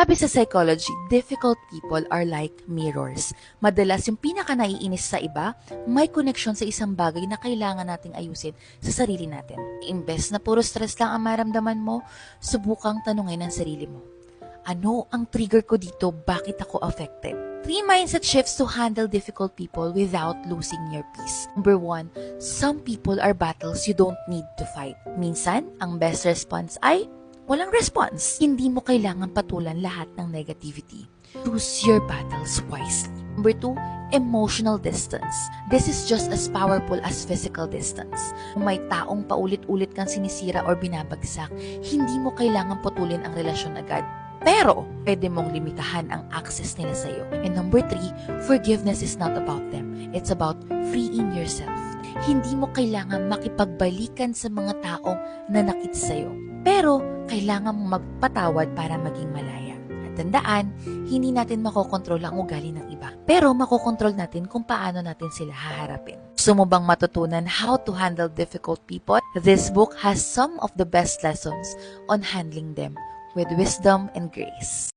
Sabi sa psychology, difficult people are like mirrors. Madalas yung pinaka-naiinis sa iba, may koneksyon sa isang bagay na kailangan nating ayusin sa sarili natin. Imbes na puro stress lang ang maramdaman mo, subukang tanungin ang sarili mo. Ano ang trigger ko dito? Bakit ako affected? 3 mindset shifts to handle difficult people without losing your peace. Number 1, some people are battles you don't need to fight. Minsan, ang best response ay walang response. Hindi mo kailangan patulan lahat ng negativity. Choose your battles wisely. Number 2, emotional distance. This is just as powerful as physical distance. Kung may taong paulit-ulit kang sinisira or binabagsak, hindi mo kailangan putulin ang relasyon agad. Pero, pwede mong limitahan ang access nila sa'yo. And number 3, forgiveness is not about them. It's about freeing yourself. Hindi mo kailangan makipagbalikan sa mga taong nanakit sa'yo. Pero, kailangan mong magpatawad para maging malaya. At tandaan, hindi natin makokontrol ang ugali ng iba. Pero makokontrol natin kung paano natin sila haharapin. Gusto mo bang matutunan how to handle difficult people? This book has some of the best lessons on handling them with wisdom and grace.